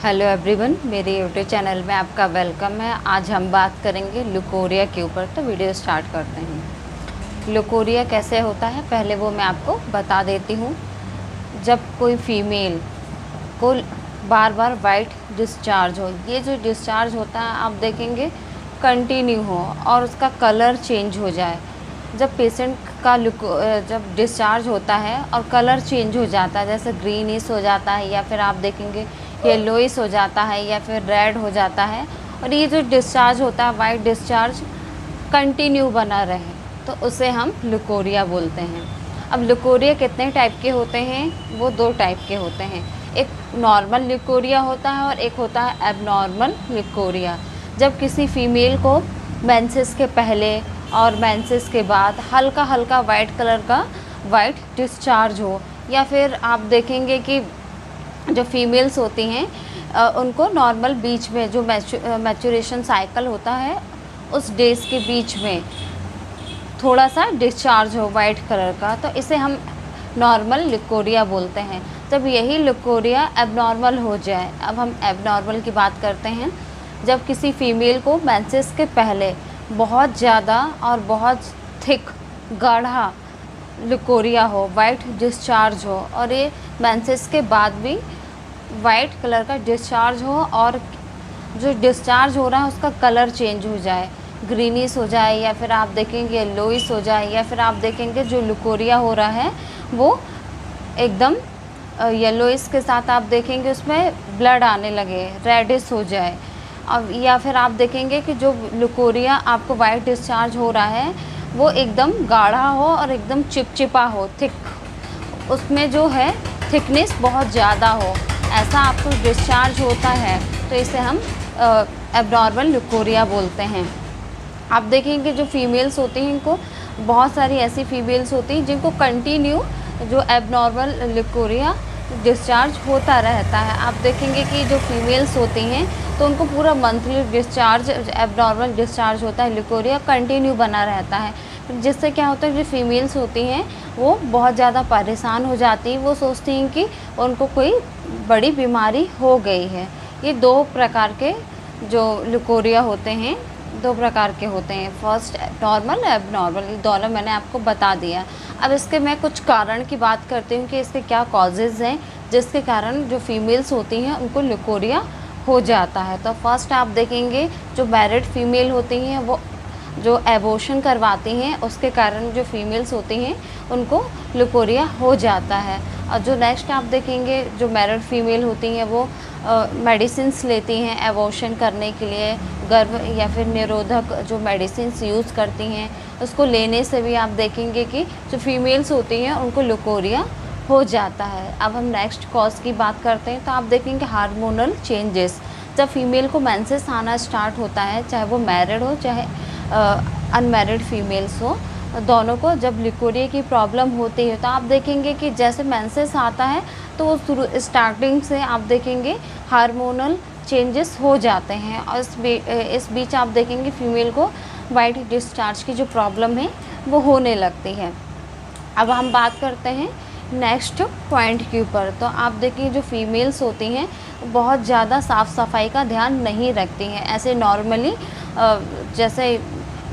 Hello everyone, मेरे YouTube channel में आपका वेलकम है। आज हम बात करेंगे लुकोरिया के ऊपर। तो वीडियो स्टार्ट करते हैं। लुकोरिया कैसे होता है पहले वो मैं आपको बता देती हूँ। जब कोई फीमेल को बार बार वाइट डिस्चार्ज हो, ये जो डिस्चार्ज होता है आप देखेंगे कंटिन्यू हो और उसका कलर चेंज हो जाए। जब पेशेंट का जब डिस्चार्ज होता है और कलर चेंज हो जाता है, जैसे ग्रीनिश हो जाता है या फिर आप देखेंगे येलोइश हो जाता है या फिर रेड हो जाता है, और ये जो डिस्चार्ज होता है वाइट डिस्चार्ज कंटिन्यू बना रहे, तो उसे हम लुकोरिया बोलते हैं। अब लुकोरिया कितने टाइप के होते हैं? वो दो टाइप के होते हैं। एक नॉर्मल लुकोरिया होता है और एक होता है एबनॉर्मल लुकोरिया। जब किसी फीमेल को मेंसेस के पहले और मेंसेस के बाद हल्का हल्का वाइट कलर का वाइट डिस्चार्ज हो, या फिर आप देखेंगे कि जो फीमेल्स होती हैं उनको नॉर्मल बीच में जो मैच्योरेशन साइकिल होता है उस डेज के बीच में थोड़ा सा डिस्चार्ज हो वाइट कलर का, तो इसे हम नॉर्मल लुकोरिया बोलते हैं। जब यही लुकोरिया एबनॉर्मल हो जाए, अब हम एबनॉर्मल की बात करते हैं। जब किसी फीमेल को मेंसेस के पहले बहुत ज़्यादा और बहुत थिक गाढ़ा लुकोरिया हो, वाइट डिस्चार्ज हो, और ये मेंसेस के बाद भी वाइट कलर का डिस्चार्ज हो और जो डिस्चार्ज हो रहा है उसका कलर चेंज हो जाए, ग्रीनिश हो जाए, या फिर आप देखेंगे येलोइश हो जाए, या फिर आप देखेंगे जो लुकोरिया हो रहा है वो एकदम येलोइश के साथ आप देखेंगे उसमें ब्लड आने लगे, रेडिश हो जाए। अब या फिर आप देखेंगे कि जो लुकोरिया आपको वाइट डिस्चार्ज हो रहा है वो एकदम गाढ़ा हो और एकदम चिपचिपा हो, थिक, उसमें जो है थिकनेस बहुत ज़्यादा हो, ऐसा आपको डिस्चार्ज होता है, तो इसे हम एबनॉर्मल लुकोरिया बोलते हैं। आप देखेंगे जो फीमेल्स होती हैं इनको बहुत सारी ऐसी फीमेल्स होती हैं जिनको कंटिन्यू जो एबनॉर्मल लुकोरिया डिस्चार्ज होता रहता है। आप देखेंगे कि जो फीमेल्स होती हैं तो उनको पूरा मंथली डिस्चार्ज एबनॉर्मल डिस्चार्ज होता है, लुकोरिया कंटिन्यू बना रहता है, जिससे क्या होता है जो फीमेल्स होती हैं वो बहुत ज़्यादा परेशान हो जाती हैं, वो सोचती हैं कि उनको कोई बड़ी बीमारी हो गई है। ये दो प्रकार के जो लुकोरिया होते हैं, दो प्रकार के होते हैं, फर्स्ट नॉर्मल एबनॉर्मल, ये दोनों मैंने आपको बता दिया। अब इसके मैं कुछ कारण की बात करती हूँ कि इसके क्या कॉजेज़ हैं जिसके कारण जो फीमेल्स होती हैं उनको लुकोरिया हो जाता है। तो फर्स्ट आप देखेंगे जो मैरिड फीमेल होती हैं वो जो एबॉर्शन करवाती हैं उसके कारण जो फीमेल्स होती हैं उनको लुकोरिया हो जाता है। और जो नेक्स्ट आप देखेंगे जो मैरिड फीमेल होती हैं वो मेडिसिन्स लेती हैं एबॉर्शन करने के लिए, गर्भ या फिर निरोधक जो मेडिसिन्स यूज़ करती हैं उसको लेने से भी आप देखेंगे कि जो फीमेल्स होती हैं उनको लुकोरिया हो जाता है। अब हम नेक्स्ट कॉज की बात करते हैं, तो आप देखेंगे हार्मोनल चेंजेस। जब फीमेल को मेंसेस आना स्टार्ट होता है, चाहे वो मैरिड हो चाहे अनमैरिड फीमेल्स हो, दोनों को जब लुकोरिया की प्रॉब्लम होती है तो आप देखेंगे कि जैसे मेंसेस आता है तो वो स्टार्टिंग से आप देखेंगे हार्मोनल चेंजेस हो जाते हैं, और इस बीच आप देखेंगे फीमेल को वाइट डिस्चार्ज की जो प्रॉब्लम है वो होने लगती है। अब हम बात करते हैं नेक्स्ट पॉइंट के ऊपर। तो आप देखिए जो फीमेल्स होती हैं बहुत ज़्यादा साफ़ सफाई का ध्यान नहीं रखती हैं, ऐसे नॉर्मली जैसे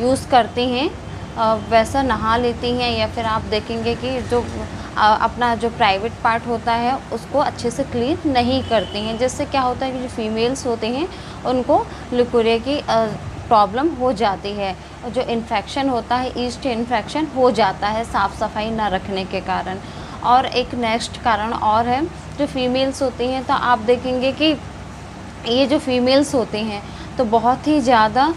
यूज़ करती हैं वैसा नहा लेती हैं, या फिर आप देखेंगे कि जो अपना जो प्राइवेट पार्ट होता है उसको अच्छे से क्लीन नहीं करती हैं, जिससे क्या होता है कि जो फीमेल्स होते हैं उनको लुकोरिया की प्रॉब्लम हो जाती है। जो इन्फेक्शन होता है, ईस्ट इन्फेक्शन हो जाता है साफ़ सफाई ना रखने के कारण। और एक नेक्स्ट कारण और है, जो फीमेल्स होती हैं तो आप देखेंगे कि ये जो फीमेल्स होती हैं तो बहुत ही ज़्यादा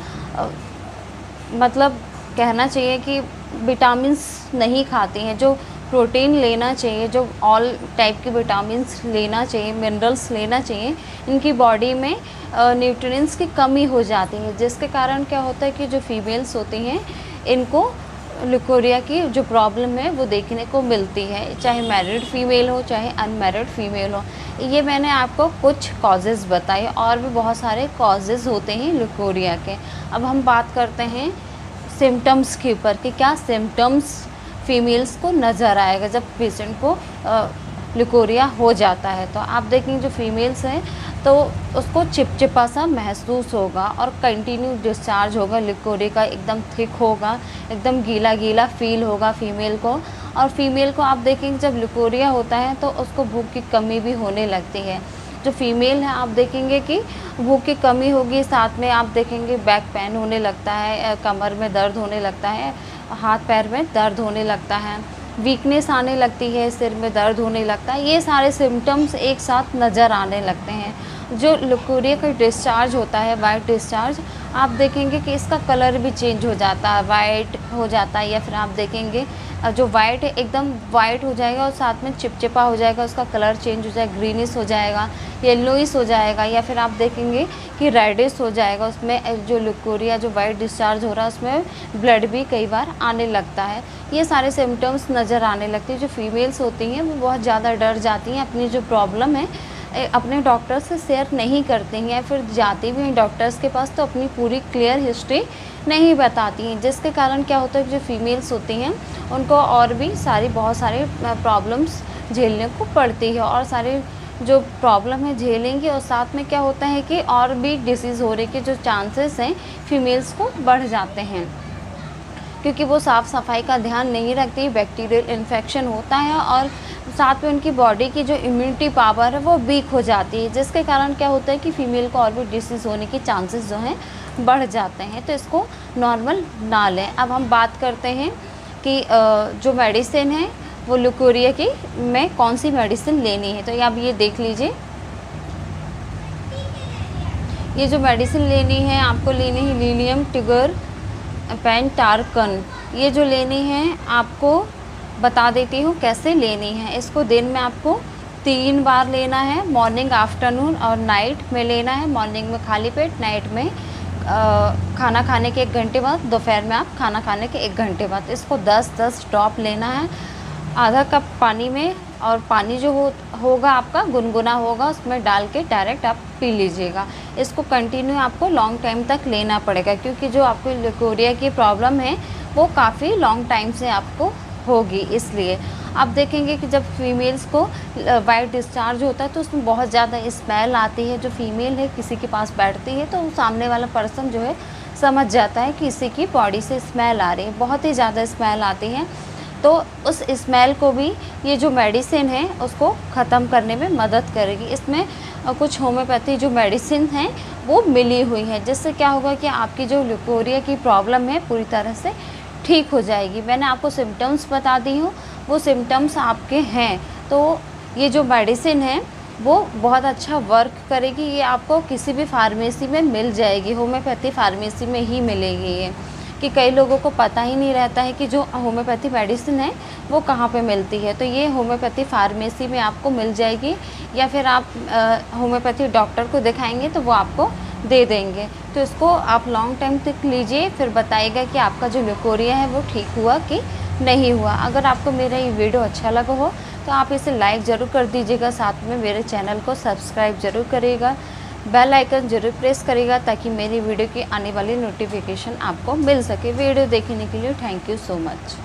मतलब कहना चाहिए कि विटामिन्स नहीं खाती हैं, जो प्रोटीन लेना चाहिए, जो ऑल टाइप के विटामिन्स लेना चाहिए, मिनरल्स लेना चाहिए, इनकी बॉडी में न्यूट्रिएंट्स की कमी हो जाती है, जिसके कारण क्या होता है कि जो फीमेल्स होती हैं इनको लुकोरिया की जो प्रॉब्लम है वो देखने को मिलती है, चाहे मैरिड फीमेल हो चाहे अनमैरिड फीमेल हो। ये मैंने आपको कुछ कॉजेज़ बताए, और भी बहुत सारे कॉजेज़ होते हैं लुकोरिया के। अब हम बात करते हैं सिम्टम्स के ऊपर कि क्या सिम्टम्स फीमेल्स को नज़र आएगा जब पेशेंट को ल्यूकोरिया हो जाता है। तो आप देखेंगे जो फीमेल्स हैं तो उसको चिपचिपा सा महसूस होगा और कंटिन्यू डिस्चार्ज होगा, ल्यूकोरिया का एकदम थिक होगा, एकदम गीला गीला फील होगा फीमेल को। और फीमेल को आप देखेंगे जब ल्यूकोरिया होता है तो उसको भूख की कमी भी होने लगती है। जो फीमेल है आप देखेंगे कि भूख की कमी होगी, साथ में आप देखेंगे बैक पेन होने लगता है, कमर में दर्द होने लगता है, हाथ पैर में दर्द होने लगता है, वीकनेस आने लगती है, सिर में दर्द होने लगता है। ये सारे सिम्टम्स एक साथ नज़र आने लगते हैं। जो ल्यूकोरिया का डिस्चार्ज होता है, वाइट डिस्चार्ज, आप देखेंगे कि इसका कलर भी चेंज हो जाता है, वाइट हो जाता है, या फिर आप देखेंगे जो वाइट है एकदम वाइट हो जाएगा और साथ में चिपचिपा हो जाएगा, उसका कलर चेंज हो जाएगा, ग्रीनिश हो जाएगा, येलोइश हो जाएगा, या फिर आप देखेंगे कि रेडिश हो जाएगा। उसमें जो ल्यूकोरिया जो वाइट डिस्चार्ज हो रहा है उसमें ब्लड भी कई बार आने लगता है। ये सारे सिम्टम्स नज़र आने लगते हैं। जो फीमेल्स होती हैं वो बहुत ज़्यादा डर जाती हैं, अपनी जो प्रॉब्लम है अपने डॉक्टर से शेयर नहीं करती हैं, या फिर जाती भी हैं डॉक्टर्स के पास तो अपनी पूरी क्लियर हिस्ट्री नहीं बताती हैं, जिसके कारण क्या होता है कि जो फीमेल्स होती हैं उनको और भी बहुत सारे प्रॉब्लम्स झेलने को पड़ती है, और सारे जो प्रॉब्लम है झेलेंगी, और साथ में क्या होता है कि और भी डिसीज़ होने के जो चांसेस हैं फीमेल्स को बढ़ जाते हैं, क्योंकि वो साफ़ सफाई का ध्यान नहीं रखती, बैक्टीरियल इन्फेक्शन होता है, और साथ में उनकी बॉडी की जो इम्यूनिटी पावर है वो वीक हो जाती है, जिसके कारण क्या होता है कि फ़ीमेल को और भी डिसीज़ होने के चांसेस जो हैं बढ़ जाते हैं। तो इसको नॉर्मल ना लें। अब हम बात करते हैं कि जो मेडिसिन है वो ल्यूकोरिया की में कौन सी मेडिसिन लेनी है। तो आप ये देख लीजिए, ये जो मेडिसिन लेनी है आपको लेनी है लीनियम टिगर पेंटार्कन। ये जो लेनी है आपको बता देती हूँ कैसे लेनी है। इसको दिन में आपको 3 बार लेना है, मॉर्निंग, आफ्टरनून और नाइट में लेना है। मॉर्निंग में खाली पेट, नाइट में खाना खाने के 1 घंटे बाद, दोपहर में आप खाना खाने के 1 घंटे बाद। इसको 10-10 ड्रॉप लेना है आधा कप पानी में, और पानी जो होगा आपका गुनगुना होगा, उसमें डाल के डायरेक्ट आप पी लीजिएगा। इसको कंटिन्यू आपको लॉन्ग टाइम तक लेना पड़ेगा, क्योंकि जो आपको ल्यूकोरिया की प्रॉब्लम है वो काफ़ी लॉन्ग टाइम से आपको होगी। इसलिए आप देखेंगे कि जब फीमेल्स को वाइट डिस्चार्ज होता है तो उसमें बहुत ज़्यादा स्मेल आती है। जो फीमेल है किसी के पास बैठती है तो सामने वाला पर्सन जो है समझ जाता है कि किसी की बॉडी से स्मेल आ रही है, बहुत ही ज़्यादा स्मेल आती है। तो उस स्मेल को भी ये जो मेडिसिन है उसको ख़त्म करने में मदद करेगी। इसमें कुछ होम्योपैथी जो मेडिसिन हैं वो मिली हुई हैं, जिससे क्या होगा कि आपकी जो ल्यूकोरिया की प्रॉब्लम है पूरी तरह से ठीक हो जाएगी। मैंने आपको सिम्टम्स बता दी हूँ, वो सिम्टम्स आपके हैं, तो ये जो मेडिसिन है वो बहुत अच्छा वर्क करेगी। ये आपको किसी भी फार्मेसी में मिल जाएगी, होम्योपैथी फार्मेसी में ही मिलेगी ये, कि कई लोगों को पता ही नहीं रहता है कि जो होम्योपैथी मेडिसिन है वो कहाँ पे मिलती है। तो ये होम्योपैथी फार्मेसी में आपको मिल जाएगी, या फिर आप होम्योपैथी डॉक्टर को दिखाएंगे तो वो आपको दे देंगे। तो इसको आप लॉन्ग टाइम तक लीजिए, फिर बताइएगा कि आपका जो ल्यूकोरिया है वो ठीक हुआ कि नहीं हुआ। अगर आपको मेरा ये वीडियो अच्छा लगा हो तो आप इसे लाइक ज़रूर कर दीजिएगा, साथ में मेरे चैनल को सब्सक्राइब ज़रूर करिएगा, बेल आइकन ज़रूर प्रेस करिएगा, ताकि मेरी वीडियो की आने वाली नोटिफिकेशन आपको मिल सके। वीडियो देखने के लिए थैंक यू सो मच।